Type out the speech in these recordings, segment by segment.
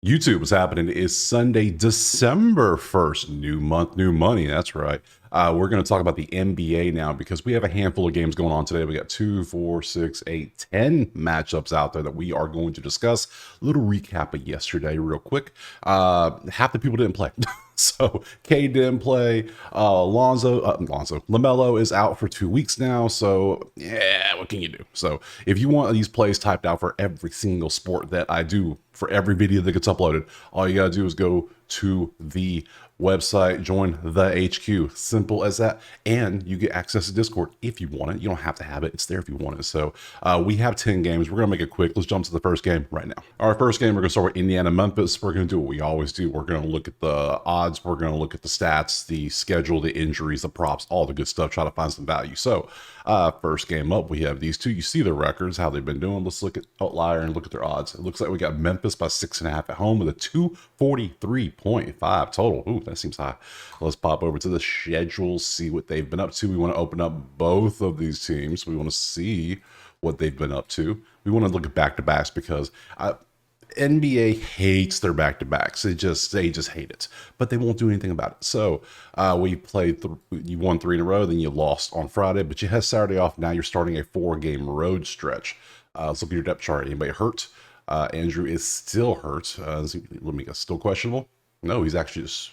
YouTube, what's happening is Sunday, December 1st. New month, new money. That's right. We're going to talk about the NBA now because we have a handful of games going on today. We got 2, 4, 6, 8, 10 matchups out there that we are going to discuss. A little recap of yesterday, real quick. Half the people didn't play. So K didn't play. LaMelo is out for 2 weeks now. So yeah, what can you do? So if you want these plays typed out for every single sport that I do, for every video that gets uploaded, all you gotta do is go to the website, join the HQ. Simple as that. And you get access to Discord if you want it. You don't have to have it. It's there if you want it. So we have 10 games. We're going to make it quick. Let's jump to the first game right now. Our first game, we're going to start with Indiana, Memphis. We're going to do what we always do. We're going to look at the odds. We're going to look at the stats, the schedule, the injuries, the props, all the good stuff. Try to find some value. So first game up, we have these two. You see the records, how they've been doing. Let's look at Outlier and look at their odds. It looks like we got Memphis by 6.5 at home with a 243.5 total. Ooh, that seems high. Let's pop over to the schedule, see what they've been up to. We want to open up both of these teams. We want to see what they've been up to. We want to look at back-to-backs because NBA hates their back-to-backs. They just hate it, but they won't do anything about it. So we played, you won 3 in a row, then you lost on Friday, but you had Saturday off. Now you're starting a 4-game road stretch. Let's look at your depth chart. Anybody hurt? Andrew is still hurt. Let me guess, still questionable? No, he's actually just...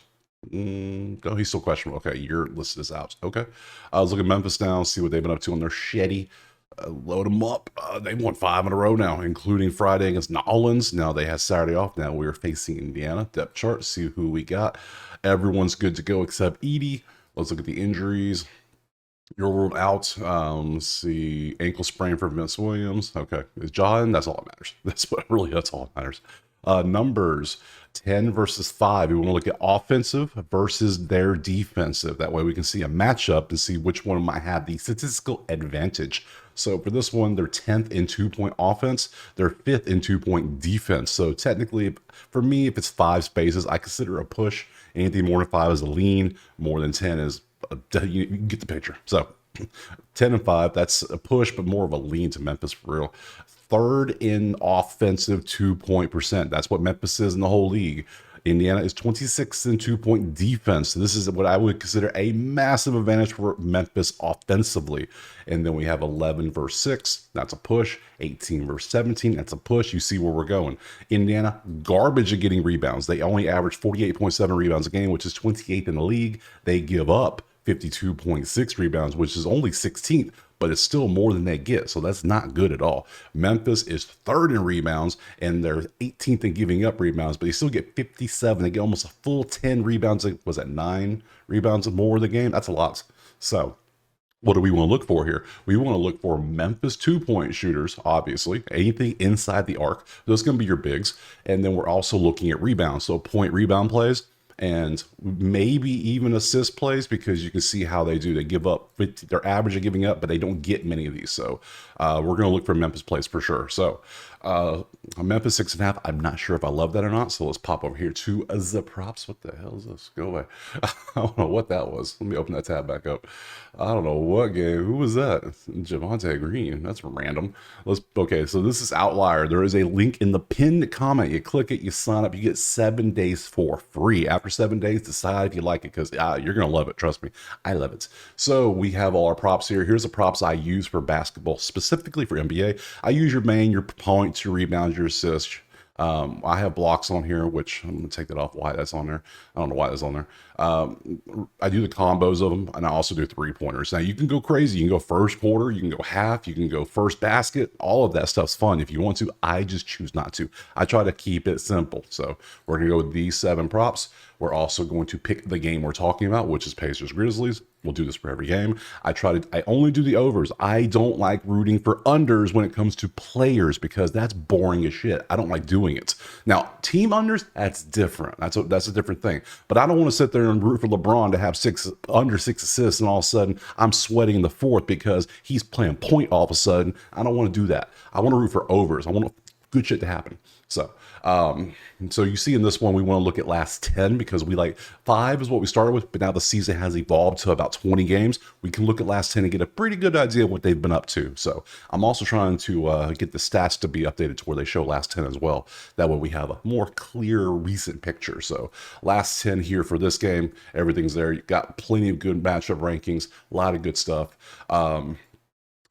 no, he's still questionable. Okay, your list is out. Okay. Let's look at Memphis now, see what they've been up to on their shitty. Load them up. They won 5 in a row now, including Friday against Nolans. Now they had Saturday off. Now we're facing Indiana. Depth chart, see who we got. Everyone's good to go except Edie. Let's look at the injuries. Your world out. Let's see. Ankle sprain for Vince Williams. Okay. Is John? That's all that matters. That's all that matters. Numbers 10 versus 5. We want to look at offensive versus their defensive. That way we can see a matchup and see which one might have the statistical advantage. So for this one, they're 10th in 2-point offense. They're 5th in 2-point defense. So technically, for me, if it's 5 spaces, I consider a push. Anything more than 5 is a lean. More than 10 is you get the picture. So 10 and 5, that's a push, but more of a lean to Memphis for real. 3rd in offensive 2-point percent. That's what Memphis is in the whole league. Indiana is 26th in 2-point defense. So this is what I would consider a massive advantage for Memphis offensively. And then we have 11 versus 6. That's a push. 18 versus 17. That's a push. You see where we're going. Indiana, garbage at getting rebounds. They only average 48.7 rebounds a game, which is 28th in the league. They give up 52.6 rebounds, which is only 16th, but it's still more than they get. So that's not good at all. Memphis is 3rd in rebounds, and they're 18th in giving up rebounds, but they still get 57. They get almost a full 10 rebounds. Was that 9 rebounds more in the game? That's a lot. So what do we want to look for here? We want to look for Memphis 2-point shooters, obviously. Anything inside the arc. Those are going to be your bigs. And then we're also looking at rebounds. So point rebound plays. And maybe even assist plays, because you can see how they do. They give up 50, they're average at giving up, but they don't get many of these. So we're going to look for Memphis plays for sure. So Memphis 6.5. I'm not sure if I love that or not. So let's pop over here to the props. What the hell is this? Go away. I don't know what that was. Let me open that tab back up. I don't know what game. Who was that? Javante Green. That's random. Okay, so this is Outlier. There is a link in the pinned comment. You click it, you sign up, you get 7 days for free. After 7 days, decide if you like it, because you're going to love it. Trust me. I love it. So we have all our props here. Here's the props I use for basketball, specifically for NBA. I use your main, your points, your rebounds, your assists. I have blocks on here, which I'm going to take that off. Why that's on there. I don't know why that's on there. I do the combos of them, and I also do 3-pointers. Now you can go crazy. You can go first quarter, you can go half, you can go first basket. All of that stuff's fun if you want to. I just choose not to. I try to keep it simple. So we're going to go with these 7 props. We're also going to pick the game we're talking about, which is Pacers Grizzlies. We'll do this for every game. I only do the overs. I don't like rooting for unders when it comes to players, because that's boring as shit. I don't like doing it. Now, team unders, that's different. That's a different thing. But I don't want to sit there and root for LeBron to have under 6 assists, and all of a sudden I'm sweating in the 4th because he's playing point all of a sudden. I don't want to do that. I want to root for overs. I want good shit to happen. So you see in this one, we want to look at last 10 because we like 5 is what we started with, but now the season has evolved to about 20 games. We can look at last 10 and get a pretty good idea of what they've been up to. So I'm also trying to get the stats to be updated to where they show last 10 as well. That way we have a more clear recent picture. So last 10 here for this game, everything's there. You got plenty of good matchup rankings, a lot of good stuff.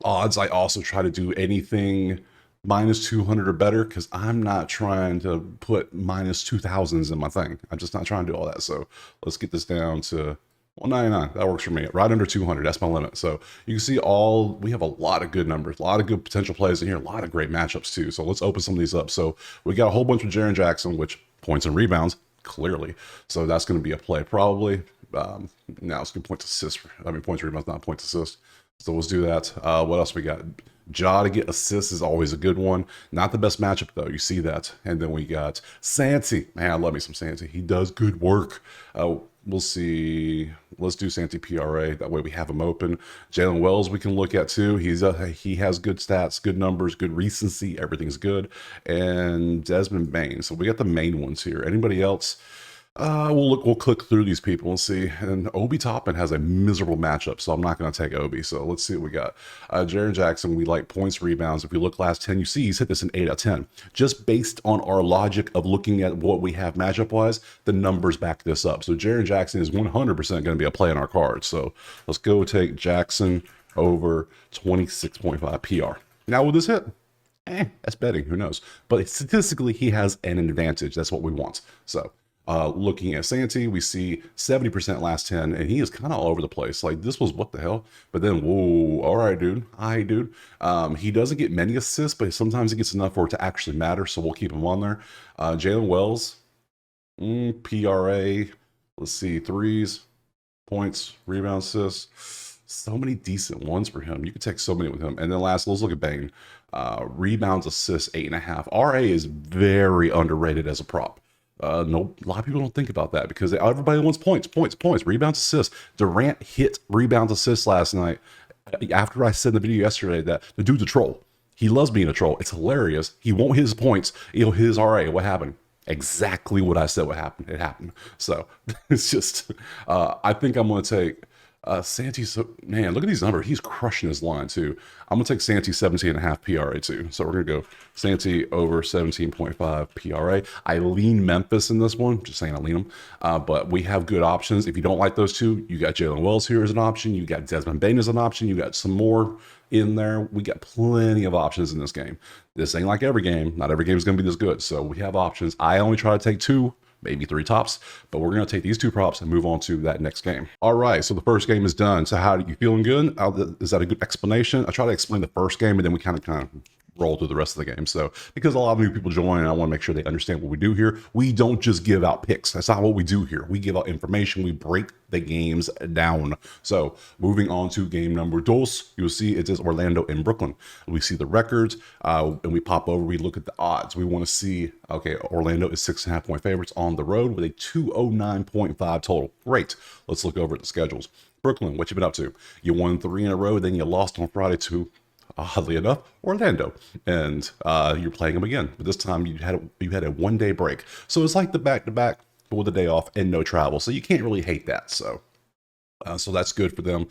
Odds, I also try to do anything minus 200 or better because I'm not trying to put minus 2000s in my thing. I'm just not trying to do all that. So let's get this down to 199. That works for me. Right under 200. That's my limit. So you can see we have a lot of good numbers, a lot of good potential plays in here, a lot of great matchups too. So let's open some of these up. So we got a whole bunch with Jaren Jackson, which points and rebounds, clearly. So that's going to be a play probably. Now it's going to point to assists. Points and rebounds, not points assist. So let's do that. What else we got? Ja to get assists is always a good one. Not the best matchup, though. You see that. And then we got Santi. Man, I love me some Santi. He does good work. We'll see. Let's do Santi PRA. That way we have him open. Jalen Wells we can look at, too. He has good stats, good numbers, good recency. Everything's good. And Desmond Bain. So we got the main ones here. Anybody else? We'll click through these people and see. And Obi Toppin has a miserable matchup, so I'm not going to take Obi. So let's see what we got. Jaren Jackson, we like points, rebounds. If we look last 10, you see he's hit this in 8 out of 10. Just based on our logic of looking at what we have matchup-wise, the numbers back this up. So Jaren Jackson is 100% going to be a play on our cards. So let's go take Jackson over 26.5 PR. Now, will this hit? That's betting. Who knows? But statistically, he has an advantage. That's what we want. So looking at Santi, we see 70% last 10, and he is kind of all over the place. Like, this was what the hell? But then, whoa, all right, dude. Hi, dude. He doesn't get many assists, but sometimes he gets enough for it to actually matter, so we'll keep him on there. Jalen Wells, PRA, let's see, threes, points, rebound, assists. So many decent ones for him. You could take so many with him. And then last, let's look at Bain. Rebounds, assists, 8.5. RA is very underrated as a prop. No, a lot of people don't think about that because everybody wants points, rebounds, assists. Durant hit rebounds, assists last night. After I said in the video yesterday that the dude's a troll. He loves being a troll. It's hilarious. He won't hit his points. He'll hit his RA. What happened? Exactly what I said would happen. It happened. So it's just, I think I'm going to take Santi. So, man, look at these numbers. He's crushing his line too. I'm going to take Santi 17.5 PRA too. So we're going to go Santi over 17.5 PRA. I lean Memphis in this one. Just saying I lean them. But we have good options. If you don't like those two, you got Jalen Wells here as an option. You got Desmond Bain as an option. You got some more in there. We got plenty of options in this game. This ain't like every game. Not every game is going to be this good. So we have options. I only try to take 2, maybe 3 tops, but we're going to take these 2 props and move on to that next game. All right, so the first game is done. So how are you feeling good? Is that a good explanation? I try to explain the first game and then we kind of roll through the rest of the game. So because a lot of new people join and I want to make sure they understand what we do here, we don't just give out picks. That's not what we do here. We give out information. We break the games down. So moving on to game number 2, you'll see it says Orlando and Brooklyn. We see the records and we pop over, we look at the odds. We want to see, okay, Orlando is 6.5 point favorites on the road with a 209.5 total. Great. Let's look over at the schedules. Brooklyn, what you been up to? You won 3 in a row, then you lost on Friday to, oddly enough, Orlando, and you're playing them again. But this time you had a 1-day break, so it's like the back-to-back, but with a day off and no travel. So you can't really hate that. So that's good for them.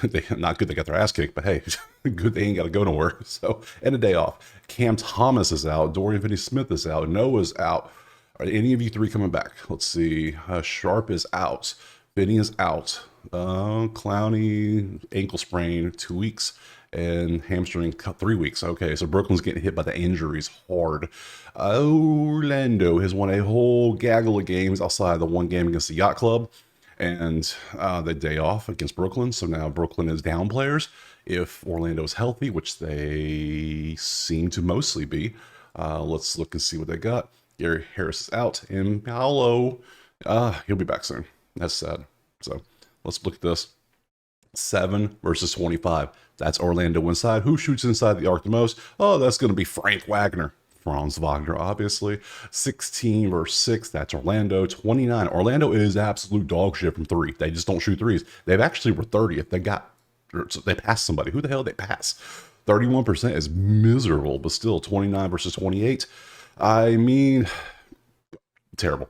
They not good they got their ass kicked, but hey, good they ain't got to go nowhere. So and a day off. Cam Thomas is out. Dorian Finney-Smith is out. Noah's out. Are any of you 3 coming back? Let's see. Sharp is out. Finney is out. Clowney ankle sprain 2 weeks. And hamstring 3 weeks. Okay, so Brooklyn's getting hit by the injuries hard. Orlando has won a whole gaggle of games outside the 1 game against the Yacht Club and the day off against Brooklyn. So now Brooklyn is down players. If Orlando is healthy, which they seem to mostly be, let's look and see what they got. Gary Harris is out, and Paolo, he'll be back soon. That's sad. So let's look at this. 7 versus 25. That's Orlando inside. Who shoots inside the arc the most? Oh, that's going to be Frank Wagner. Franz Wagner, obviously. 16 versus 6. That's Orlando. 29. Orlando is absolute dog shit from 3. They just don't shoot threes. They've actually were 30th. They passed somebody. Who the hell did they pass? 31% is miserable, but still 29 versus 28. I mean, terrible.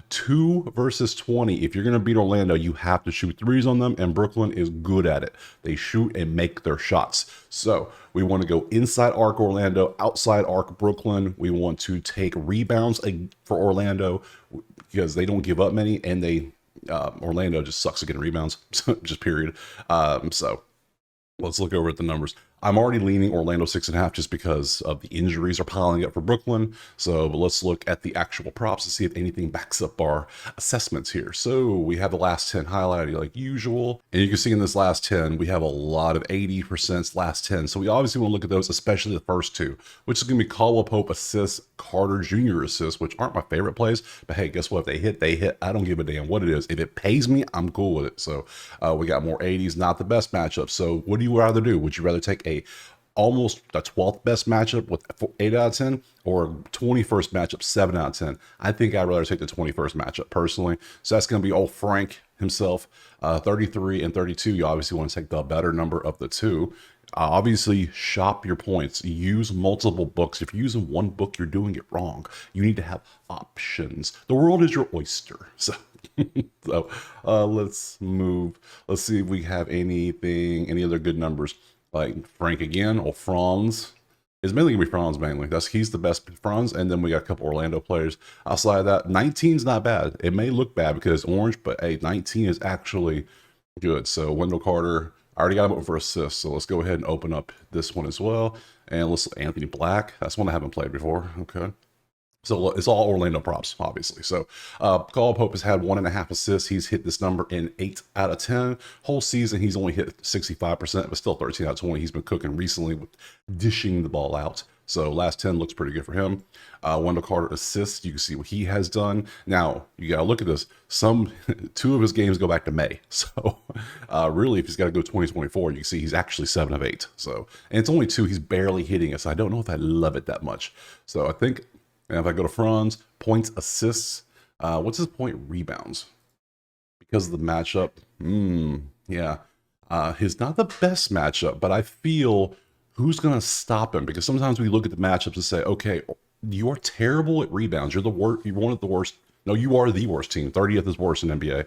2 versus 20. If you're going to beat Orlando, you have to shoot threes on them, and Brooklyn is good at it. They shoot and make their shots. So we want to go inside arc Orlando, outside arc Brooklyn. We want to take rebounds for Orlando because they don't give up many, and Orlando just sucks at getting rebounds, just period. So let's look over at the numbers. I'm already leaning Orlando 6.5 just because of the injuries are piling up for Brooklyn. So but let's look at the actual props to see if anything backs up our assessments here. So we have the last 10 highlighted like usual. And you can see in this last 10, we have a lot of 80% last 10. So we obviously want to look at those, especially the first two, which is going to be Caldwell Pope assists, Carter Jr. assists, which aren't my favorite plays. But hey, guess what? If they hit, they hit. I don't give a damn what it is. If it pays me, I'm cool with it. So we got more 80s, not the best matchup. So what do you rather do? Would you rather take almost the 12th best matchup with 8 out of 10 or 21st matchup 7 out of 10? I think I'd rather take the 21st matchup personally. So that's going to be old Frank himself, 33 and 32. You obviously want to take the better number of the two. Obviously, shop your points. Use multiple books. If you're using one book, you're doing it wrong. You need to have options. The world is your oyster. So let's move. Let's see if we have any other good numbers. Like Frank again, or Franz. It's mainly gonna be Franz mainly. He's the best Franz, and then we got a couple Orlando players. Outside of that, 19's not bad. It may look bad because it's orange, but hey, 19 is actually good. So Wendell Carter, I already got him up for assists. So let's go ahead and open up this one as well. And let's Anthony Black. That's one I haven't played before. Okay. So it's all Orlando props, obviously. So Caldwell Pope has had 1.5 assists. He's hit this number in 8 out of 10. Whole season, he's only hit 65%, but still 13 out of 20. He's been cooking recently with dishing the ball out. So last 10 looks pretty good for him. Wendell Carter assists. You can see what he has done. Now, you got to look at this. 2 of his games go back to May. So really, if he's got to go 2024, you can see he's actually 7 of 8. So, and it's only 2. He's barely hitting us. I don't know if I love it that much. So I think... And if I go to Franz, points, assists, what's his point? Rebounds. Because of the matchup, yeah. He's not the best matchup, but I feel who's going to stop him? Because sometimes we look at the matchups and say, okay, you are terrible at rebounds. You're the worst. You're one of the worst. No, you are the worst team. 30th is worse in NBA.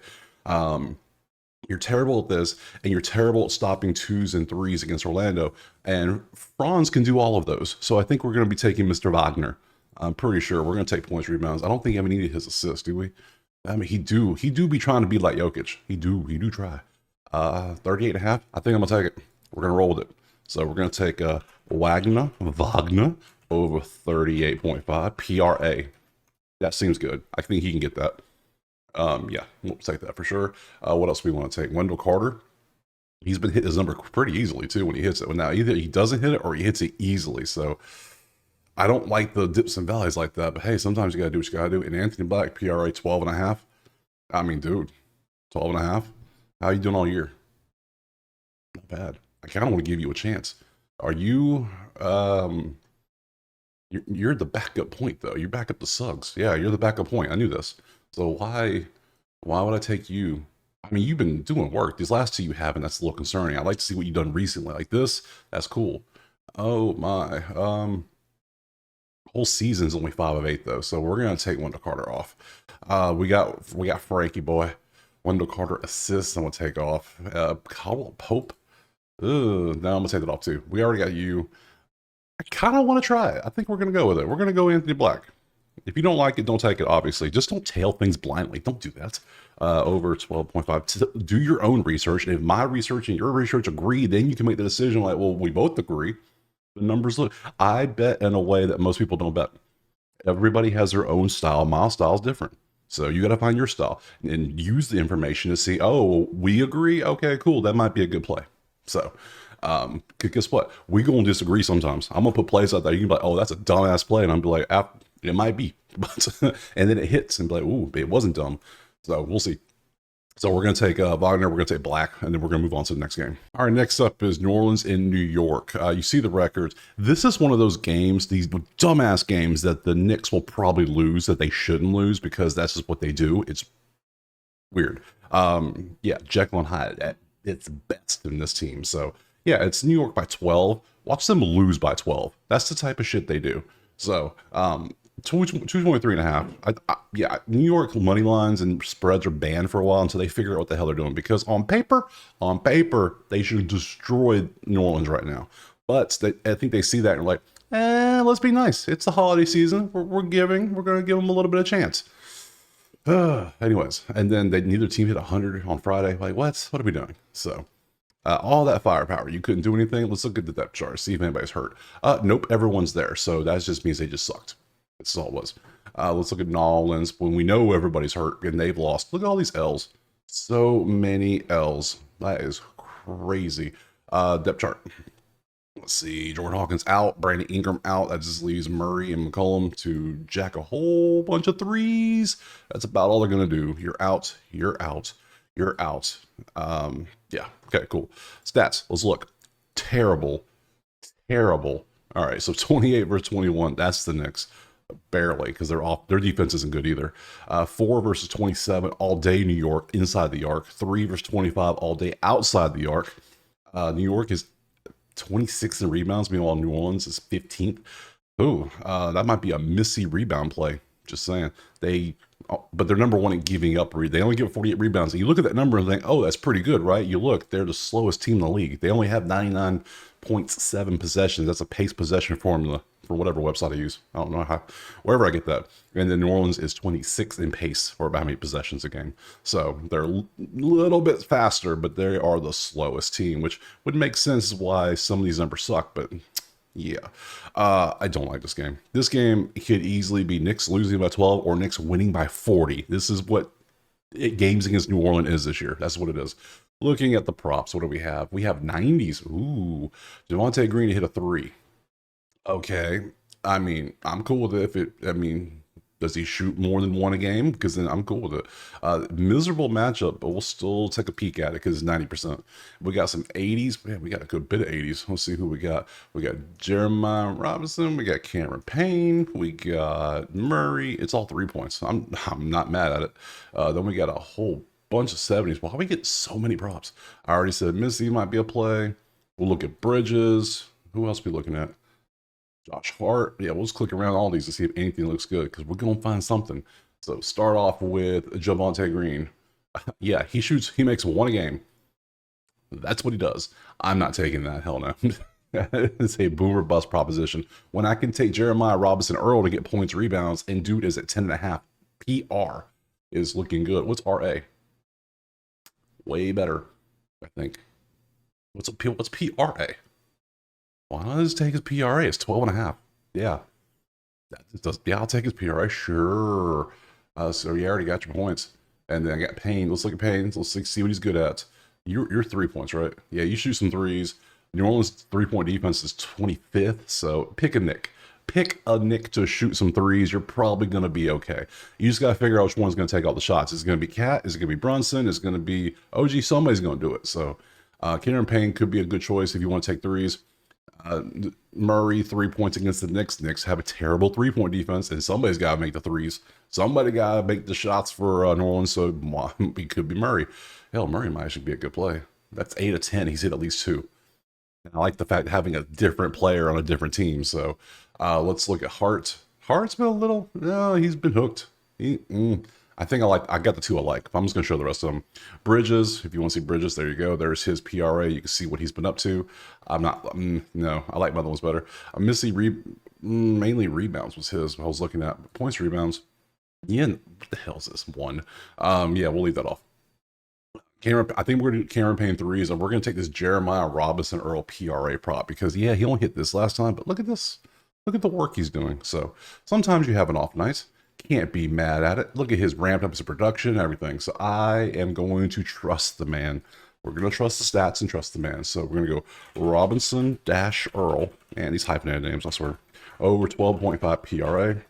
You're terrible at this, and you're terrible at stopping 2s and 3s against Orlando. And Franz can do all of those. So I think we're going to be taking Mr. Wagner. I'm pretty sure we're going to take points, rebounds. I don't think he ever needed his assist, do we? I mean, he do be trying to be like Jokic. He do try. 38.5. I think I'm going to take it. We're going to roll with it. So we're going to take Wagner over 38.5 PRA. That seems good. I think he can get that. Yeah, we'll take that for sure. What else we want to take? Wendell Carter. He's been hitting his number pretty easily too when he hits it. Now either he doesn't hit it or he hits it easily. So I don't like the dips and valleys like that, but hey, sometimes you gotta do what you gotta do. And Anthony Black, PRA 12.5. I mean, dude, 12.5. How you doing all year? Not bad. I kind of want to give you a chance. Are you? You're the backup point though. You're backup to Suggs. Yeah, you're the backup point. I knew this. So why would I take you? I mean, you've been doing work. These last 2 you haven't. That's a little concerning. I'd like to see what you've done recently. Like this, that's cool. Oh my. Whole season's only 5 of 8 though, so we're gonna take Wendell Carter off. We got Frankie boy. Wendell Carter assists. I'm gonna take off. Caldwell Pope. Now I'm gonna take that off too. We already got you. I kind of want to try it. I think we're gonna go with it. We're gonna go Anthony Black. If you don't like it, don't take it. Obviously, just don't tail things blindly. Don't do that. Over 12.5. Do your own research. And if my research and your research agree, then you can make the decision. Like, well, we both agree. The numbers look. I bet in a way that most people don't bet. Everybody has their own style. My style is different. So you got to find your style and use the information to see, oh, we agree. Okay, cool. That might be a good play. So guess what? We going to disagree sometimes. I'm going to put plays out there. You can be like, oh, that's a dumbass play. And I'm be like, it might be. And then it hits and be like, ooh, it wasn't dumb. So we'll see. So we're going to take Wagner, we're going to take Black, and then we're going to move on to the next game. All right, next up is New Orleans in New York. You see the records. This is one of those games, these dumbass games that the Knicks will probably lose, that they shouldn't lose because that's just what they do. It's weird. Yeah, Jekyll and Hyde at its best in this team. So yeah, it's New York by 12. Watch them lose by 12. That's the type of shit they do. So 223.5. Yeah, New York money lines and spreads are banned for a while until they figure out what the hell they're doing. Because on paper, they should destroy New Orleans right now. But I think they see that and are like, let's be nice. It's the holiday season. We're going to give them a little bit of chance. Anyways, and then neither team hit 100 on Friday. Like, what? What are we doing? So, all that firepower, you couldn't do anything. Let's look at the depth chart, see if anybody's hurt. Nope, everyone's there. So that just means they just sucked. That's all it was. Let's look at New Orleans when we know everybody's hurt and they've lost. Look at all these L's. So many L's. That is crazy. Depth chart. Let's see. Jordan Hawkins out. Brandon Ingram out. That just leaves Murray and McCollum to jack a whole bunch of threes. That's about all they're going to do. You're out. You're out. You're out. Yeah. Okay, cool. Stats. Let's look. Terrible. Terrible. All right. So 28 versus 21. That's the Knicks. Barely, because they're off. Their defense isn't good either. 4 versus 27 all day New York inside the arc. 3 versus 25 all day outside the arc. New York is 26 in rebounds. Meanwhile, New Orleans is 15th. Ooh, that might be a missy rebound play. Just saying. But they're number one in giving up. They only give 48 rebounds. And you look at that number and think, oh, that's pretty good, right? You look, they're the slowest team in the league. They only have 99.7 possessions. That's a pace possession formula for whatever website I use. I don't know how, wherever I get that. And then New Orleans is 26 in pace for about how many possessions a game. So they're a little bit faster, but they are the slowest team, which would make sense why some of these numbers suck. But yeah, I don't like this game. This game could easily be Knicks losing by 12 or Knicks winning by 40. This is what games against New Orleans is this year. That's what it is. Looking at the props, what do we have? We have 90s. Ooh, Javonte Green hit a 3. Okay. I mean, I'm cool with it. Does he shoot more than one a game? Because then I'm cool with it. Miserable matchup, but we'll still take a peek at it because it's 90%. We got some 80s. Man, we got a good bit of 80s. Let's see who we got. We got Jeremiah Robinson. We got Cameron Payne. We got Murray. It's all 3 points. I'm not mad at it. Then we got a whole bunch of 70s. Why do we get so many props? I already said Missy might be a play. We'll look at Bridges. Who else are we looking at? Josh Hart. Yeah, we'll just click around all these to see if anything looks good because we're going to find something. So start off with Javonte Green. Yeah, he makes one a game. That's what he does. I'm not taking that. Hell no. It's a boomer bust proposition. When I can take Jeremiah Robinson Earl to get points, rebounds, and dude is at 10.5. PR is looking good. What's RA? Way better, I think. What's PRA? Why not just take his PRA? It's 12.5. Yeah. Yeah, I'll take his PRA. Sure. So you already got your points. And then I got Payne. Let's look at Payne. Let's see what he's good at. You're 3 points, right? Yeah, you shoot some threes. New Orleans 3-point defense is 25th. So pick a Nick. Pick a Nick to shoot some threes. You're probably going to be okay. You just got to figure out which one's going to take all the shots. Is it going to be Cat? Is it going to be Brunson? Is it going to be OG? Somebody's going to do it. So Cameron Payne could be a good choice if you want to take threes. Murray 3 points against the Knicks. Knicks have a terrible 3-point defense, and somebody's got to make the threes. Somebody got to make the shots for New Orleans. So it could be Murray. Hell, Murray might actually be a good play. That's 8 of 10. He's hit at least 2. And I like the fact of having a different player on a different team. So let's look at Hart. Hart's been a little. He's been hooked. I think I got the 2 I like. I'm just going to show the rest of them. Bridges, if you want to see Bridges, there you go. There's his PRA. You can see what he's been up to. I'm not, no, I like my other ones better. Missy, mainly rebounds was his. I was looking at points, rebounds. Yeah, what the hell is this? 1. Yeah, we'll leave that off. I think we're going to do Cameron Payne threes, and we're going to take this Jeremiah Robinson Earl PRA prop because, yeah, he only hit this last time, but look at this. Look at the work he's doing. So sometimes you have an off night. Can't be mad at it. Look at his ramped up his production and everything. So I am going to trust the man. We're going to trust the stats and trust the man. So we're going to go Robinson dash Earl. And these hyphenated names, I swear. Over 12.5 PRA.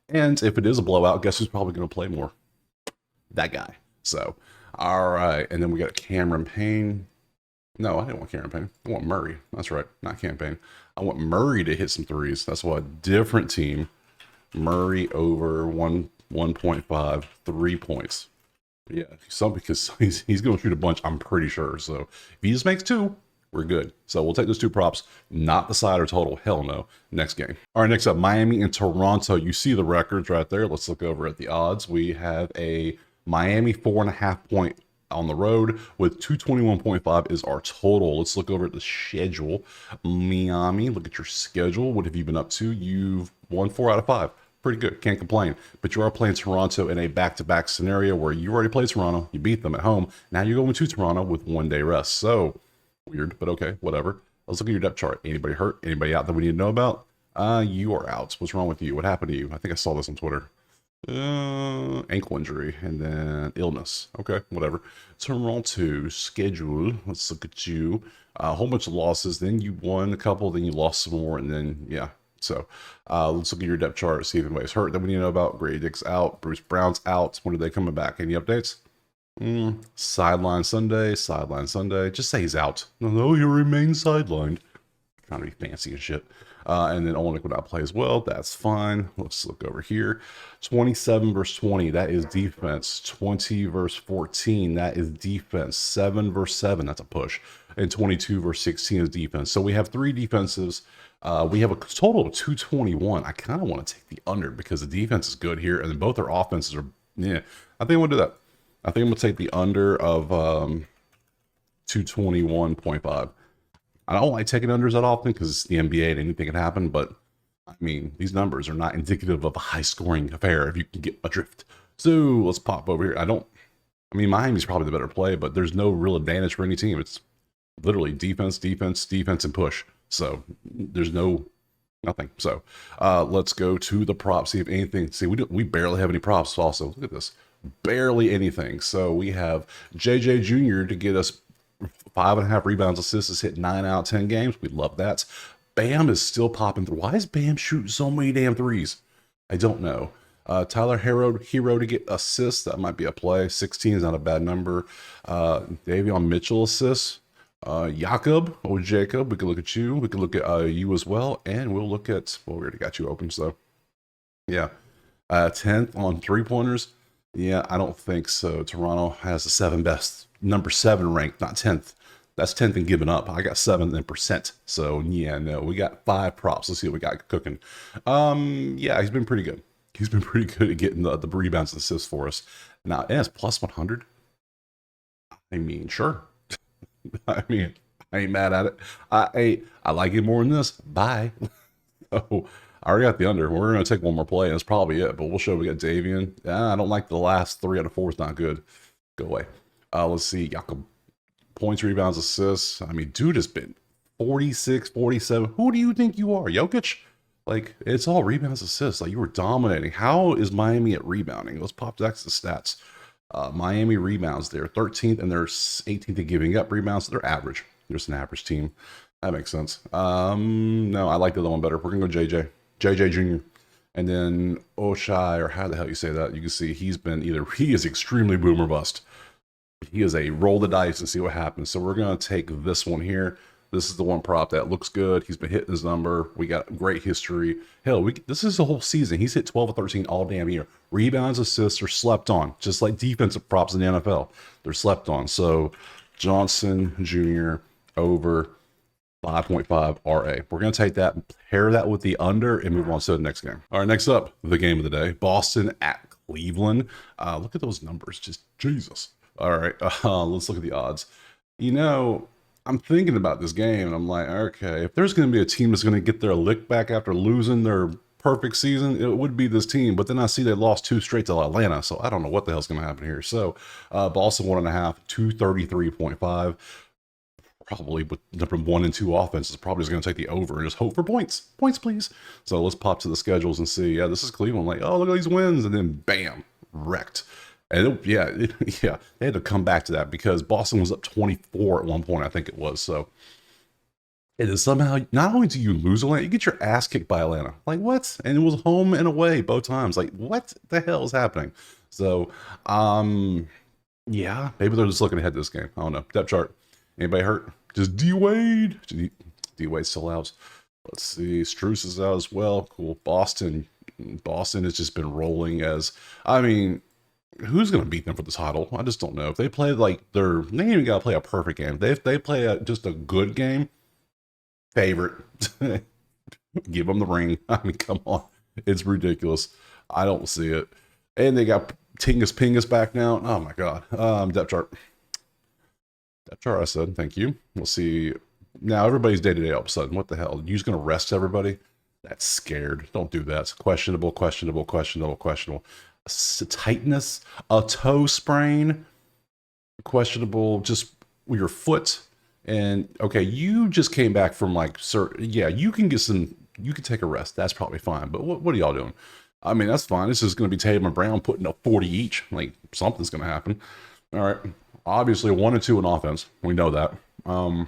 And if it is a blowout, guess who's probably going to play more? That guy. So, all right. And then we got Cameron Payne. No, I didn't want Cameron Payne. I want Murray. That's right. Not Cameron Payne. I want Murray to hit some threes. That's why a different team. Murray over 1.5, 3 points. Yeah, because he's going to shoot a bunch, I'm pretty sure. So if he just makes 2, We're good. So we'll take those two props, not the side or total. Hell no. Next game. All right, next up, Miami and Toronto. You see the records right there. Let's look over at the odds. We have a Miami 4.5-point on the road with 221.5 is our total. Let's look over at the schedule. Miami, look at your schedule. What have you been up to? You've won 4 out of 5. Pretty good. Can't complain. But you are playing Toronto in a back-to-back scenario where you already played Toronto. You beat them at home. Now you're going to Toronto with 1 day rest. So weird, but okay, whatever. Let's look at your depth chart. Anybody hurt? Anybody out that we need to know about? You are out. What's wrong with you? What happened to you? I think I saw this on Twitter. Ankle injury and then illness. Okay, whatever. Toronto schedule. Let's look at you. A whole bunch of losses. Then you won a couple. Then you lost some more. And then yeah. So let's look at your depth chart. See if anybody's hurt that we need to know about. Grady Dick's out. Bruce Brown's out. When are they coming back? Any updates? Sideline Sunday. Sideline Sunday. Just say he's out. No, he remains sidelined. Trying to be fancy and shit. And then Olenek would not play as well. That's fine. Let's look over here. 27 versus 20. That is defense. 20 versus 14. That is defense. 7 versus 7. That's a push. And 22 versus 16 is defense. So we have 3 defensives. We have a total of 221. I kind of want to take the under because the defense is good here. And then both our offenses are, yeah. I think I'm going to do that. I think I'm going to take the under of 221.5. I don't like taking unders that often because it's the NBA and anything can happen, but I mean, these numbers are not indicative of a high scoring affair if you can get a drift. So let's pop over here. I mean, Miami's probably the better play, but there's no real advantage for any team. It's literally defense, defense, defense, and push. So there's nothing. So let's go to the props, see if anything. See, we barely have any props also. Look at this. Barely anything. So we have JJ Jr. to get us 5.5 rebounds, assists, has hit 9 out of 10 games. We love that. Bam is still popping through. Why is Bam shooting so many damn threes? I don't know. Tyler Hero to get assists. That might be a play. 16 is not a bad number. Davion Mitchell assists. Jakob or Jacob. We could look at you. We could look at you as well. And we'll look at, well, we already got you open, so yeah. 10th on 3-pointers. Yeah, I don't think so. Toronto has the 7 best. Number 7 ranked, not 10th. That's 10th and giving up. I got 7 in percent. So yeah, no, we got 5 props. Let's see what we got cooking. Yeah, he's been pretty good. He's been pretty good at getting the rebounds and assists for us. Now, and it's plus 100. I mean, sure. I mean, I ain't mad at it. I like it more than this. Bye. Oh, I already got the under. We're going to take one more play, and that's probably it. But we'll show we got Davian. I don't like the last 3 out of 4. It's not good. Go away. Let's see. Jakob. Points, rebounds, assists. I mean, dude has been 46, 47. Who do you think you are? Jokic? Like, it's all rebounds, assists. Like, you were dominating. How is Miami at rebounding? Let's pop back to the stats. Miami rebounds. They're 13th, and they're 18th at giving up rebounds. So they're average. They're just an average team. That makes sense. No, I like the other one better. We're going to go JJ Jr. And then Oshai, or how the hell you say that? You can see he is extremely boom or bust. He is a roll the dice and see what happens. So we're going to take this one here. This is the one prop that looks good. He's been hitting his number. We got great history. Hell, this is the whole season. He's hit 12 or 13 all damn year. Rebounds, assists are slept on, just like defensive props in the NFL. They're slept on. So Johnson Jr. over 5.5 RA. We're going to take that and pair that with the under and move on to the next game. All right, next up, the game of the day. Boston at Cleveland. Look at those numbers. Just Jesus. All right, let's look at the odds. You know, I'm thinking about this game, and I'm like, okay, if there's going to be a team that's going to get their lick back after losing their perfect season, it would be this team. But then I see they lost 2 straight to Atlanta, so I don't know what the hell's going to happen here. So Boston 1.5, 233.5. Probably with number 1 and 2 offenses, probably is going to take the over and just hope for points. Points, please. So let's pop to the schedules and see. Yeah, this is Cleveland. Like, oh, look at these wins. And then, bam, wrecked. And they had to come back to that because Boston was up 24 at one point, I think it was. So it is somehow, not only do you lose Atlanta, you get your ass kicked by Atlanta. Like, what? And it was home and away both times. Like, what the hell is happening? So, yeah, maybe they're just looking ahead to this game. I don't know. Depth chart. Anybody hurt? Just D-Wade. D-Wade still out. Let's see. Strus is out as well. Cool. Boston has just been rolling as, I mean, who's going to beat them for the title? I just don't know. If they play like they ain't even got to play a perfect game. If they play just a good game, favorite, give them the ring. I mean, come on. It's ridiculous. I don't see it. And they got Tingus Pingus back now. Oh my God. Depth chart. Depth chart, I said. Thank you. We'll see. Now everybody's day-to-day all of a sudden. What the hell? You just going to rest everybody? That's scared. Don't do that. It's questionable, questionable, questionable, questionable. Tightness, a toe sprain, questionable, just your foot. And okay, you just came back from like, sir, yeah, you can take a rest. That's probably fine. But what are y'all doing? I mean, that's fine. This is going to be Tatum and Brown putting up 40 each. Like, something's going to happen. All right. Obviously, 1 and 2 in offense. We know that. 4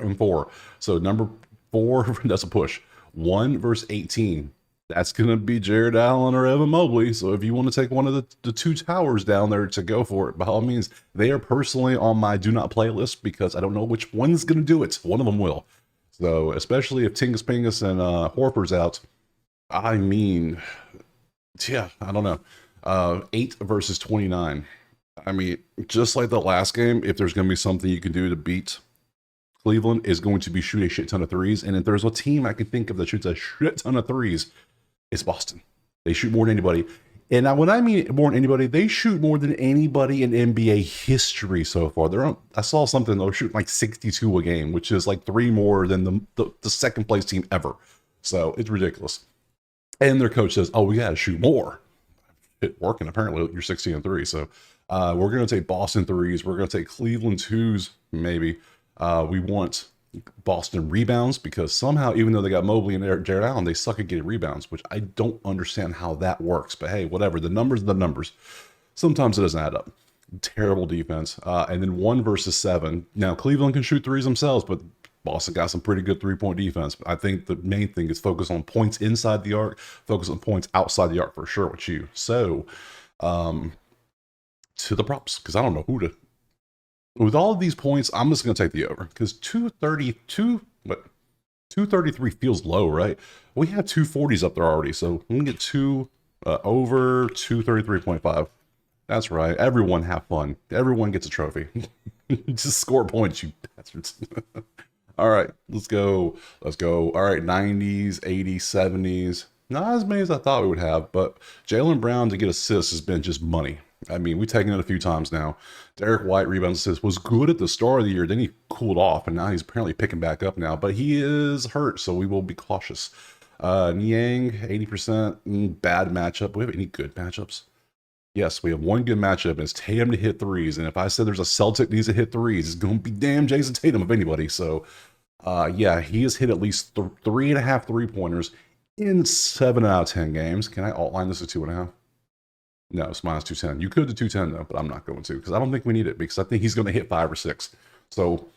and 4. So number 4, that's a push. 1 versus 18. That's going to be Jared Allen or Evan Mobley. So if you want to take one of the 2 towers down there to go for it, by all means, they are personally on my do not play list because I don't know which one's going to do it. One of them will. So especially if Tingus Pingus and Horford's out, I mean, yeah, I don't know. 8 versus 29. I mean, just like the last game, if there's going to be something you can do to beat Cleveland, is going to be shoot a shit ton of threes. And if there's a team I can think of that shoots a shit ton of threes, it's Boston. They shoot more than anybody. And when I mean more than anybody, they shoot more than anybody in NBA history so far. I saw something, they're shooting like 62 a game, which is like 3 more than the second place team ever. So it's ridiculous. And their coach says, oh, we got to shoot more. It's working, apparently. You're 16 and 3. So we're going to take Boston threes. We're going to take Cleveland twos, maybe. We want Boston rebounds because somehow, even though they got Mobley and Jared Allen, they suck at getting rebounds, which I don't understand how that works. But hey, whatever. The numbers are the numbers. Sometimes it doesn't add up. Terrible defense. And then 1 versus 7. Now, Cleveland can shoot threes themselves, but Boston got some pretty good 3-point defense. I think the main thing is focus on points inside the arc, focus on points outside the arc for sure with you. So, to the props, because I don't know who to. With all of these points, I'm just going to take the over because 233 feels low, right? We have 240s up there already, so we can get 2 over 233.5. That's right. Everyone have fun. Everyone gets a trophy. Just score points, you bastards. All right, let's go. Let's go. All right, 90s, 80s, 70s. Not as many as I thought we would have, but Jaylen Brown to get assists has been just money. I mean, we've taken it a few times now. Derek White, rebound assist, was good at the start of the year. Then he cooled off, and now he's apparently picking back up now. But he is hurt, so we will be cautious. Niang, 80%. Bad matchup. Do we have any good matchups? Yes, we have one good matchup, and it's Tatum to hit threes. And if I said there's a Celtic needs to hit threes, it's going to be damn Jason Tatum, if anybody. So, yeah, he has hit at least 3.5 3-pointers in 7 out of 10 games. Can I outline this as 2.5? No, it's minus 210. You could do 210, though, but I'm not going to because I don't think we need it because I think he's going to hit 5 or 6. So,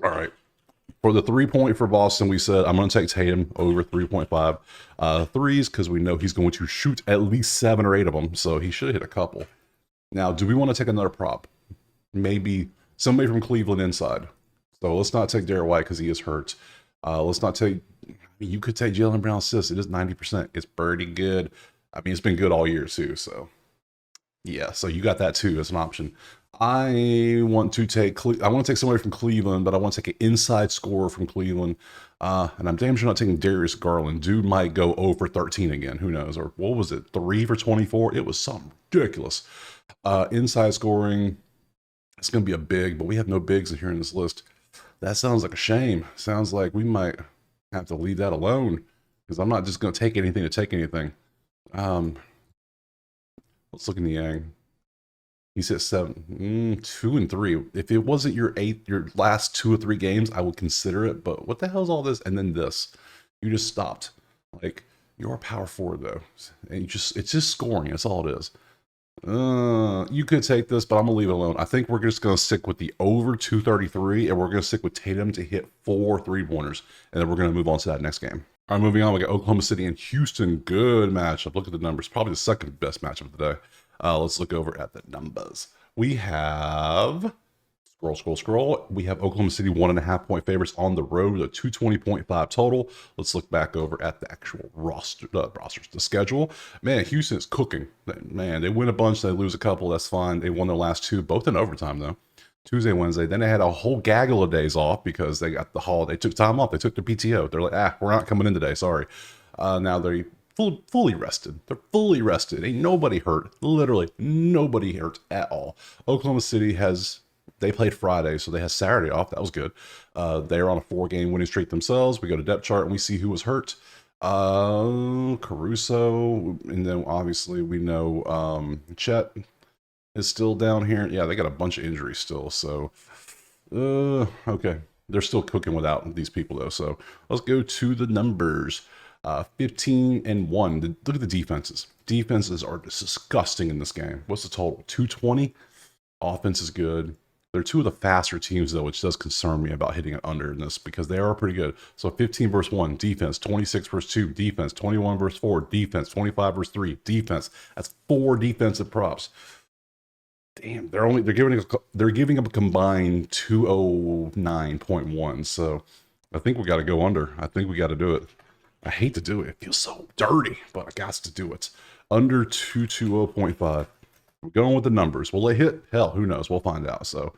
all right. For the 3-point for Boston, we said I'm going to take Tatum over 3.5 threes because we know he's going to shoot at least 7 or 8 of them. So he should hit a couple. Now, do we want to take another prop? Maybe somebody from Cleveland inside. So let's not take Derek White because he is hurt. Let's not take. You could take Jaylen Brown assists. It is 90%. It's pretty good. I mean, it's been good all year too. So yeah, so you got that too as an option. I want to take somebody from Cleveland, but I want to take an inside scorer from Cleveland. And I'm damn sure not taking Darius Garland. Dude might go over 13 again. Who knows? Or what was it? 3 for 24? It was something ridiculous. Inside scoring, it's going to be a big, but we have no bigs here in this list. That sounds like a shame. Sounds like we might have to leave that alone because I'm not just going to take anything to take anything. Let's look in the Yang. He's hit 7, 2 and 3. If it wasn't your last 2 or 3 games, I would consider it. But what the hell is all this? And then this, you just stopped. Like you're a power forward though, and it's just scoring. That's all it is. You could take this, but I'm gonna leave it alone. I think we're just gonna stick with the over 233, and we're gonna stick with Tatum to hit 4 3-pointers, and then we're gonna move on to that next game. All right, moving on. We got Oklahoma City and Houston. Good matchup. Look at the numbers. Probably the second best matchup of the day. Let's look over at the numbers. We have Scroll. We have Oklahoma City 1.5 point favorites on the road, a 220.5 total. Let's look back over at the actual rosters, the schedule. Man, Houston is cooking. Man, they win a bunch, they lose a couple. That's fine. They won their last two, both in overtime though. Tuesday, Wednesday. Then they had a whole gaggle of days off because they got the holiday. They took time off. They took their PTO. They're like, we're not coming in today. Sorry. Now they're fully rested. They're fully rested. Ain't nobody hurt. Literally nobody hurt at all. Oklahoma City they played Friday, so they had Saturday off. That was good. They're on a 4-game winning streak themselves. We go to depth chart and we see who was hurt. Caruso, and then obviously we know Chet is still down here. Yeah, they got a bunch of injuries still. So, okay. They're still cooking without these people though. So let's go to the numbers. 15-1. Look at the defenses. Defenses are disgusting in this game. What's the total? 220. Offense is good. They're two of the faster teams though, which does concern me about hitting it under in this because they are pretty good. So 15 versus 1 defense, 26 versus 2 defense, 21 versus 4 defense, 25 versus 3 defense. That's 4 defensive props. Damn, they're giving up a combined 209.1. So I think we got to go under. I think we got to do it. I hate to do it. It feels so dirty, but I got to do it. Under 220.5. We're going with the numbers. Will they hit? Hell, who knows? We'll find out. So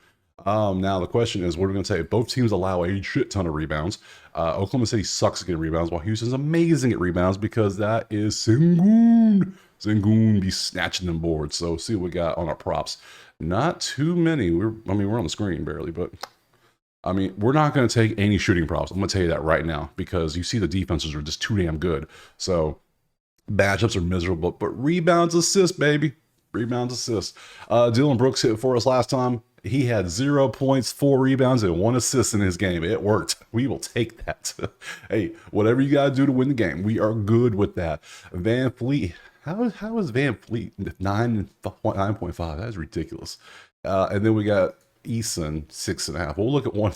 now the question is, what are we going to say? Both teams allow a shit ton of rebounds. Oklahoma City sucks at getting rebounds, while Houston's amazing at rebounds because that is Sengun. Sengun be snatching them boards. So see what we got on our props. Not too many. We're on the screen barely, but I mean, we're not going to take any shooting props. I'm going to tell you that right now because you see the defenses are just too damn good. So matchups are miserable, but rebounds, assists, baby. Rebounds, assists. Dylan Brooks hit for us last time. He had 0 points, 4 rebounds, and 1 assist in his game. It worked. We will take that. Hey, whatever you got to do to win the game, we are good with that. Van Fleet. How is Van Fleet 9.5? That is ridiculous. And then we got Eason 6.5. We'll look at one.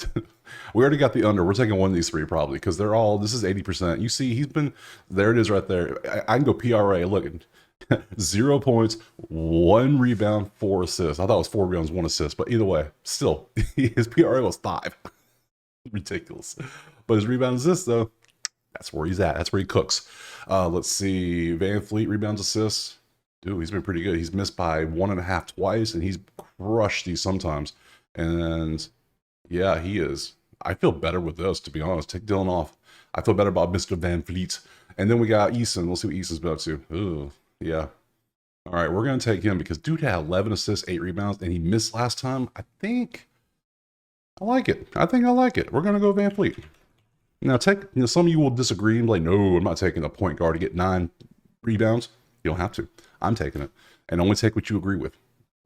We already got the under. We're taking one of these 3 probably because they're all. This is 80%. You see, he's been there. It is right there. I can go PRA. Look. 0 points, 1 rebound, 4 assists. I thought it was 4 rebounds, 1 assist, but either way, still, his PRA was 5. Ridiculous. But his rebound assists, though, that's where he's at. That's where he cooks. Let's see. Van Fleet rebounds, assists. Dude, he's been pretty good. He's missed by 1.5 twice, and he's crushed these sometimes. And yeah, he is. I feel better with this, to be honest. Take Dylan off. I feel better about Mr. Van Fleet. And then we got Eason. We'll see what Eason's been up to. Ooh. Yeah. All right, we're going to take him because dude had 11 assists, 8 rebounds, and he missed last time. I think I like it. We're going to go Van Fleet. Now, some of you will disagree and be like, no, I'm not taking a point guard to get 9 rebounds. You don't have to. I'm taking it. And only take what you agree with.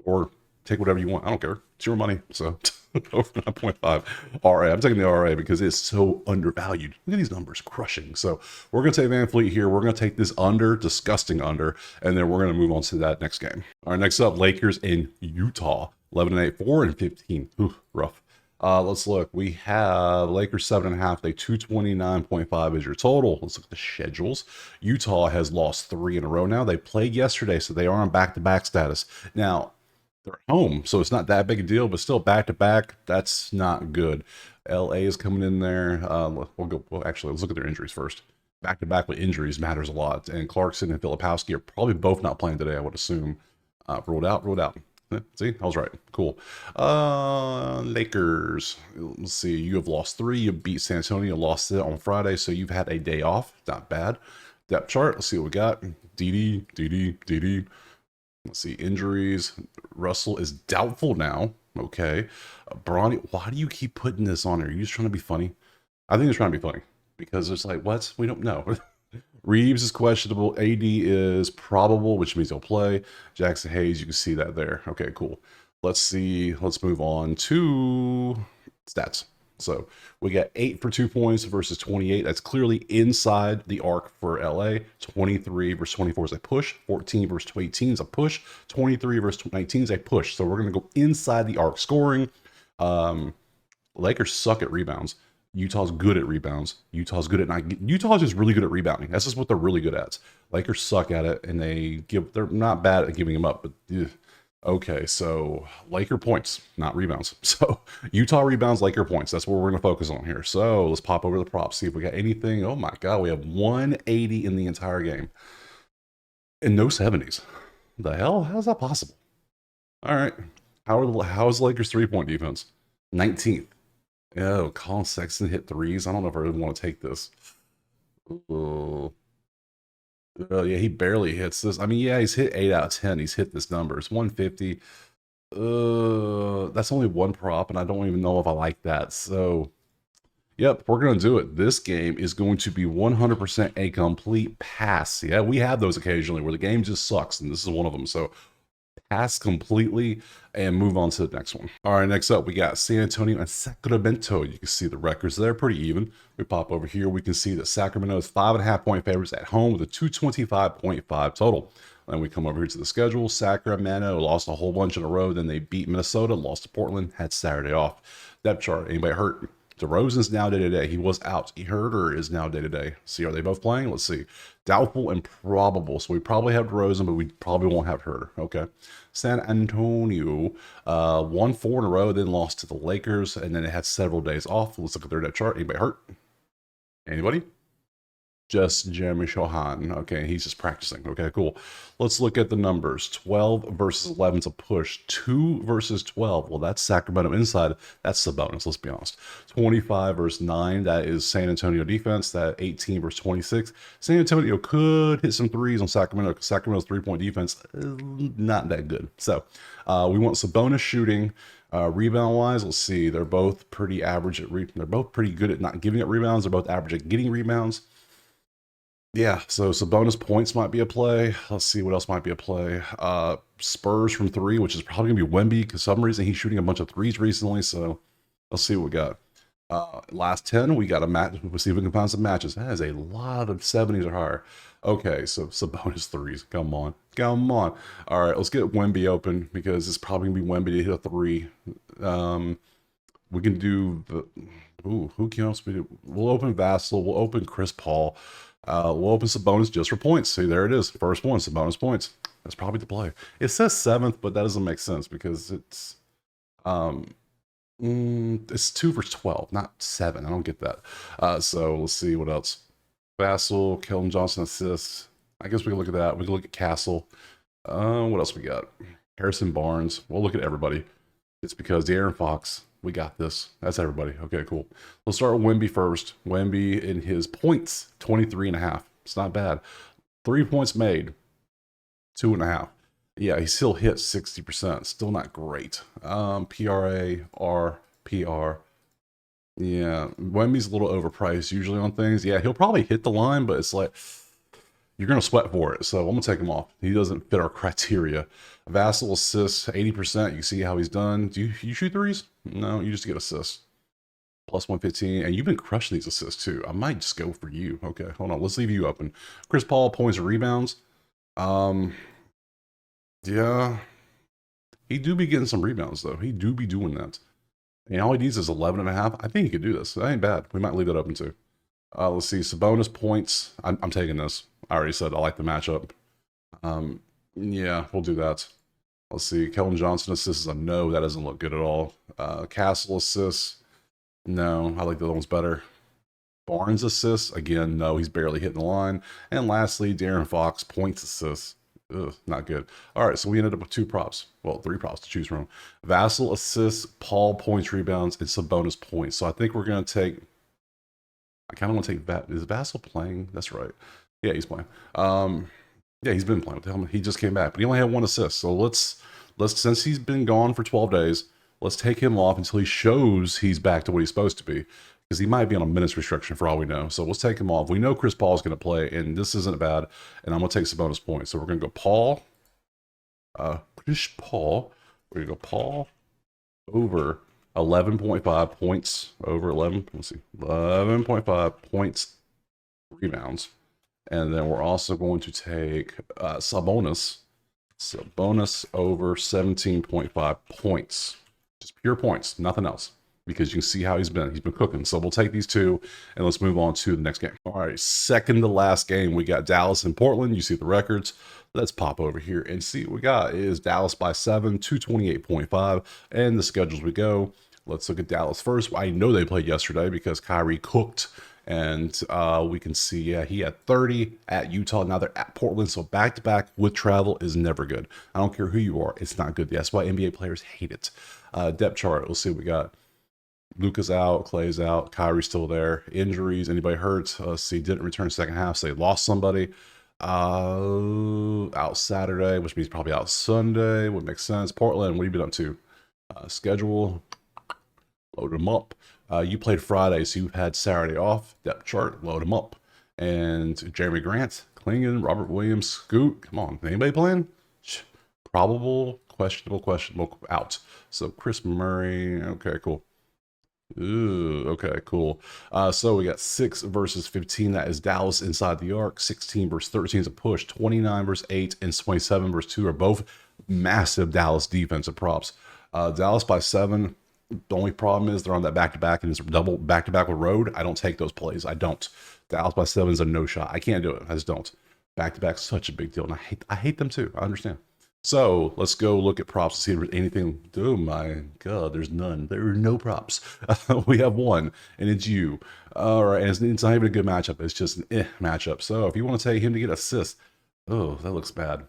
Or take whatever you want. I don't care. It's your money. So over 9.5 RA. I'm taking the RA because it's so undervalued. Look at these numbers crushing. So we're going to take Van Fleet here. We're going to take this under, disgusting under, and then we're going to move on to that next game. All right, next up, Lakers in Utah. 11-8, 4-15. Ooh, rough. Let's look. We have Lakers 7.5. They 229.5 is your total. Let's look at the schedules. Utah has lost 3 in a row now. They played yesterday, so they are on back-to-back status. Now, they're at home, so it's not that big a deal, but still back-to-back, that's not good. LA is coming in there. Actually, let's look at their injuries first. Back-to-back with injuries matters a lot, and Clarkson and Filipowski are probably both not playing today, I would assume. Ruled out. See, I was right. Cool. Lakers. Let's see. You have lost 3. You beat San Antonio. Lost it on Friday, so you've had a day off. Not bad. Depth chart. Let's see what we got. DD. Let's see. Injuries. Russell is doubtful now. Okay. Bronny. Why do you keep putting this on here? Are you just trying to be funny? I think it's trying to be funny because it's like, what? We don't know. Reeves is questionable. AD is probable, which means he'll play. Jackson Hayes, you can see that there. Okay, cool. Let's see. Let's move on to stats. So we got 8 for 2 points versus 28. That's clearly inside the arc for LA. 23 versus 24 is a push. 14 versus 18 is a push. 23 versus 19 is a push. So we're going to go inside the arc scoring. Lakers suck at rebounds. Utah's good at rebounds. Utah's just really good at rebounding. That's just what they're really good at. Lakers suck at it, and they're not bad at giving them up. But Okay, so Laker points, not rebounds. So Utah rebounds, Laker points. That's what we're going to focus on here. So let's pop over the props, see if we got anything. Oh my God, we have 180 in the entire game and no 70s. The hell? How's that possible? All right. How's Lakers 3-point defense? 19th. Oh, Colin Sexton hit threes. I don't know if I really want to take this. Oh, yeah, he barely hits this. I mean, yeah, he's hit 8 out of 10. He's hit this number. It's 150. That's only one prop, and I don't even know if I like that. So, yep, we're going to do it. This game is going to be 100% a complete pass. Yeah, we have those occasionally where the game just sucks, and this is one of them. So, pass completely and move on to the next one. All right, next up, we got San Antonio and Sacramento. You can see the records there, pretty even. We pop over here, we can see that Sacramento is 5.5-point favorites at home with a 225.5 total. Then we come over here to the schedule. Sacramento lost a whole bunch in a row. Then they beat Minnesota, lost to Portland, had Saturday off. Depth chart, anybody hurt? DeRozan's now day-to-day. He was out. He hurt or is now day-to-day. See, are they both playing? Let's see. Doubtful and probable. So we probably have DeRozan, but we probably won't have Herter. Okay. San Antonio won 4 in a row, then lost to the Lakers, and then it had several days off. Let's look at their depth chart. Anybody hurt? Anybody? Just Jeremy Shohan. Okay, he's just practicing. Okay, cool. Let's look at the numbers. 12 versus 11 to push. 2 versus 12. Well, that's Sacramento inside. That's the bonus, let's be honest. 25 versus 9. That is San Antonio defense. That 18 versus 26. San Antonio could hit some threes on Sacramento because Sacramento's 3-point defense is not that good. So we want some bonus shooting. Rebound-wise, let's see. They're both pretty average at they're both pretty good at not giving up rebounds. They're both average at getting rebounds. Yeah, so bonus points might be a play. Let's see what else might be a play. Spurs from 3, which is probably going to be Wemby because some reason he's shooting a bunch of threes recently. So let's see what we got. Last 10, we got a match. We'll see if we can find some matches. That is a lot of 70s or higher. Okay, so bonus threes. Come on. Come on. All right, let's get Wemby open because it's probably going to be Wemby to hit a 3. We can do the... Ooh, who else we do? We'll open Vassell. We'll open Chris Paul. We'll open Sabonis just for points. See, there it is. First one, Sabonis points. That's probably the play. It says 7th, but that doesn't make sense because it's 2 versus 12, not 7. I don't get that. So let's see what else. Vassell, Keldon Johnson assists. I guess we can look at that. We can look at Castle. What else we got? Harrison Barnes. We'll look at everybody. It's because De'Aaron Fox. We got this. That's everybody. Okay, cool. Let's start with Wemby first. Wemby in his points, 23.5. It's not bad. 3 points made, 2.5. Yeah, he still hit 60%. Still not great. PRA, RPR. Yeah, Wemby's a little overpriced usually on things. Yeah, he'll probably hit the line, but it's like you're going to sweat for it. So I'm going to take him off. He doesn't fit our criteria. Vassell assists 80%. You see how he's done. Do you shoot threes? No, you just get assists. Plus 115. And you've been crushing these assists too. I might just go for you. Okay, hold on. Let's leave you open. Chris Paul, points and rebounds. Yeah. He do be getting some rebounds though. He do be doing that. And all he needs is 11.5. I think he could do this. That ain't bad. We might leave that open too. Let's see. Sabonis points. I'm taking this. I already said I like the matchup. Yeah, we'll do that. Let's see. Keldon Johnson assists is a no. That doesn't look good at all. Castle assists. No, I like the other ones better. Barnes assists. Again, no. He's barely hitting the line. And lastly, De'Aaron Fox points assists. Ugh, not good. All right, so we ended up with 2 props. Well, 3 props to choose from. Vassell assists, Paul points, rebounds, and some bonus points. So I think we're going to take... I kind of want to take... Is Vassell playing? That's right. Yeah, he's playing. Yeah, he's been playing with the helmet. He just came back, but he only had 1 assist. So let's since he's been gone for 12 days, let's take him off until he shows he's back to what he's supposed to be. Because he might be on a minutes restriction for all we know. So let's take him off. We know Chris Paul's going to play, and this isn't bad. And I'm going to take some bonus points. So we're going to go Paul. Chris Paul. We're going to go Paul over 11.5 points. Over 11. Let's see. 11.5 points, rebounds. And then we're also going to take Sabonis. Sabonis over 17.5 points. Just pure points, nothing else. because you can see how he's been. He's been cooking. So we'll take these two, and let's move on to the next game. All right, second to last game, we got Dallas and Portland. You see the records. Let's pop over here and see what we got. It is Dallas by 7, 228.5, and the schedules we go. Let's look at Dallas first. I know they played yesterday because Kyrie cooked, and we can see, yeah, he had 30 at Utah. Now they're at Portland, so back-to-back with travel is never good. I don't care who you are. It's not good. That's why NBA players hate it. Depth chart, let's see what we got. Luka's out, Clay's out, Kyrie's still there. Injuries, anybody hurt? Let's see, didn't return second half, so they lost somebody. Out Saturday, which means probably out Sunday, would make sense. Portland, what have you been up to? Schedule, load them up. You played Friday, so you've had Saturday off. Depth chart, load them up. And Jeremy Grant, Klingon, Robert Williams, Scoot, come on, anybody playing? Probable, questionable, out. So Chris Murray, okay, cool. Ooh, okay, cool. So we got 6 versus 15. That is Dallas inside the arc. 16 versus 13 is a push. 29 versus 8 and 27 versus 2 are both massive Dallas defensive props. Dallas by 7. The only problem is they're on that back-to-back and it's double back-to-back with road. I don't take those plays. I don't. Dallas by 7 is a no shot. I can't do it. I just don't. Back-to-back such a big deal, and I hate them too. I understand. So let's go look at props to see if there's anything. Oh my God, there's none. There are no props. We have one, and it's you. All right, and it's not even a good matchup. It's just an matchup. So if you want to take him to get assists, oh, that looks bad.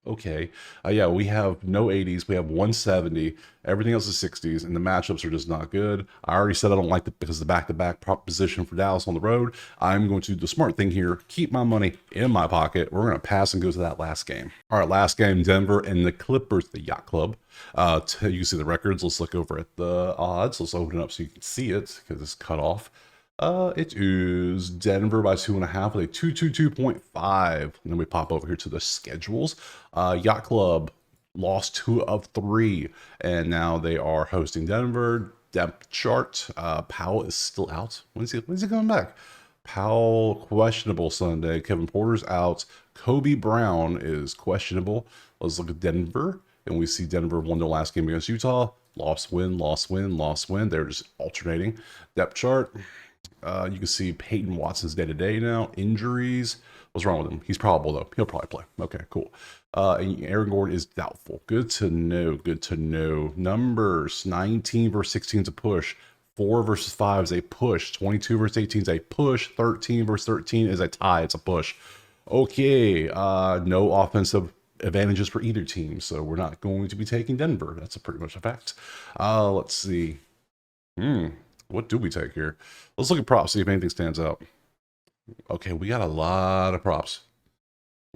Okay. Yeah, we have no 80s. We have 170. Everything else is 60s, and the matchups are just not good. I already said I don't like it because the back-to-back prop position for Dallas on the road. I'm going to do the smart thing here, keep my money in my pocket. We're going to pass and go to that last game. All right, last game, Denver and the Clippers, the Yacht Club. You can see the records. Let's look over at the odds. Let's open it up so you can see it because it's cut off. It is Denver by 2.5 with a 222.5. And then we pop over here to the schedules. Yacht Club lost 2 of 3, and now they are hosting Denver. Depth chart. Powell is still out. When's he coming back? Powell questionable Sunday. Kevin Porter's out. Kobe Brown is questionable. Let's look at Denver, and we see Denver won their last game against Utah. Loss, win, loss, win, loss, win. They're just alternating. Depth chart. You can see Peyton Watson's day-to-day now. Injuries. What's wrong with him? He's probable, though. He'll probably play. Okay, cool. And Aaron Gordon is doubtful. Good to know. Good to know. Numbers. 19 versus 16 is a push. 4 versus 5 is a push. 22 versus 18 is a push. 13 versus 13 is a tie. It's a push. Okay. No offensive advantages for either team, so we're not going to be taking Denver. That's pretty much a fact. Let's see. What do we take here? Let's look at props, see if anything stands out. Okay, we got a lot of props.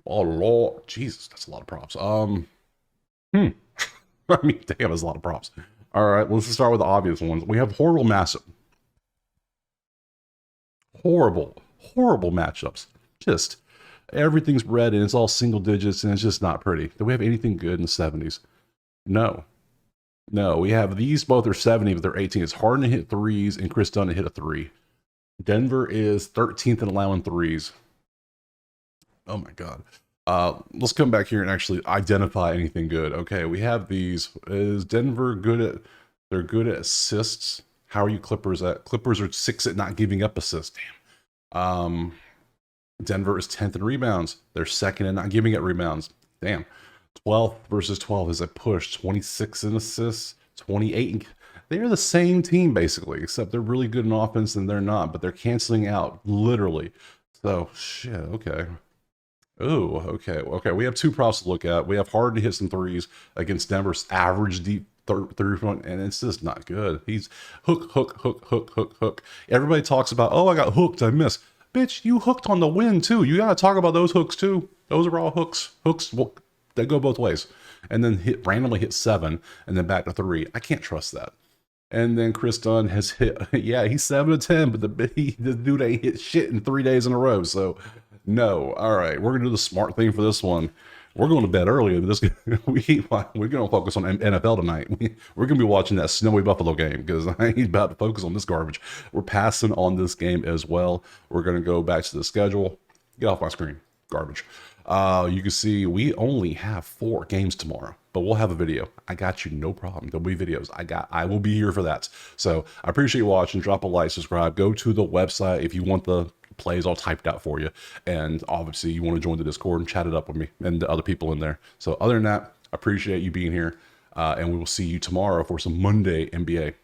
Oh, Lord. Jesus, that's a lot of props. I mean, damn, that's a lot of props. All right, let's start with the obvious ones. We have horrible matchup. Horrible matchups. Just everything's red and it's all single digits and it's just not pretty. Do we have anything good in the 70s? No. No, we have these both are 70, but they're 18. It's Harden to hit threes and Chris Dunn to hit a 3. Denver is 13th in allowing threes. Oh my God. Let's come back here and actually identify anything good. Okay, we have these. Is Denver good at, they're good at assists? How are you Clippers at? Clippers are 6 at not giving up assists. Damn. Denver is 10th in rebounds. They're 2nd in not giving up rebounds. Damn. 12 versus 12 is a push. 26 in assists, 28. They're the same team basically, except they're really good in offense and they're not, but they're canceling out literally. So shit. Okay. Oh, okay. Okay. We have 2 props to look at. We have Harden to hit some threes against Denver's average deep three point, and it's just not good. He's hook. Everybody talks about, oh, I got hooked, I missed. Bitch, you hooked on the win too. You gotta talk about those hooks too. Those are all hooks. Hooks, well, they go both ways. And then randomly hit 7 and then back to 3. I can't trust that. And then Chris Dunn has hit, yeah, he's 7 of 10, but the dude ain't hit shit in 3 days in a row. So no. All right, we're gonna do the smart thing for this one. We're going to bed early. We're going to focus on NFL tonight. We're going to be watching that snowy Buffalo game because I ain't about to focus on this garbage. We're passing on this game as well. We're going to go back to the schedule. Get off my screen. Garbage. You can see we only have 4 games tomorrow, but we'll have a video. I got you, no problem. There'll be videos. I will be here for that. So I appreciate you watching. Drop a like, subscribe, go to the website if you want the plays all typed out for you. And obviously you want to join the Discord and chat it up with me and the other people in there. So other than that, I appreciate you being here. And we will see you tomorrow for some Monday NBA.